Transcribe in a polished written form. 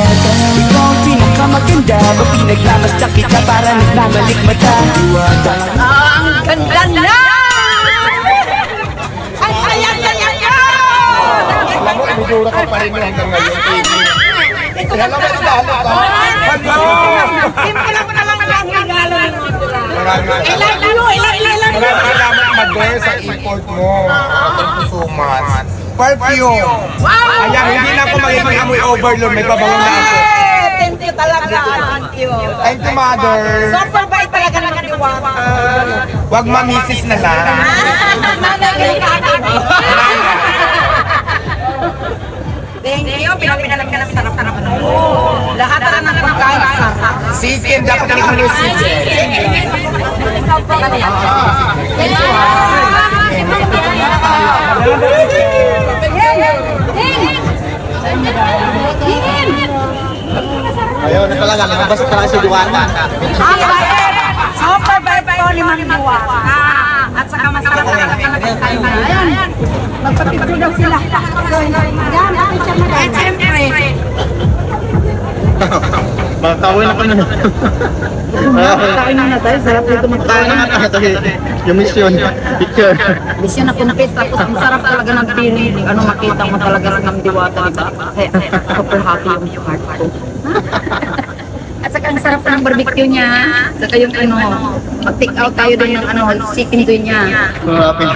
Diwata, ikaw ang pinakamaganda, pag pinagmamasdak kita para nagmamalik mata. Diwata, Ang ganda na! Ang saya-saya ka! Alam mo, inudura ka pa rin hanggang ngayon, Amy. Alam mo, nagdalo ka. Simple lang mo na lang ang regalo. Maraming salamat, Mother, sa import mo. Thank you so much. Perfume. Wow! Ayan, hindi na ako magiging amoy overload. May pabango na ako. Thank you talaga. Thank you. Thank you, Mother. Super bait talaga ng Diwata. Huwag mamisis na lang. Thank you. Pinalam ka ng sarap-sarap. Lahat na ng pagkain sarap. Sikin, dapat naman yung sikin. Ayaw na talaga, nakabasa talaga si Diwata. Super bait po ni Ma'am Diwata. At saka masarap na tayo. Ayan. Magpapicture daw sila. Yan, picture mo daw. At siyempre. Magkawin na kami na. Kain na tayo, sarap dito Magkawin na magkain. nga tayo. Yung mission, picture. Mission na kunapis, tapos ang sarap talaga ng feeling. Ano makita mo talaga sa Ma'am Diwata, diba? Kasi super happy yung heart ko. At saka ang sarap ng barbecue niya. Saka yung ano, mag-take out tayo din ng ano, chicken doy niya. Happy na.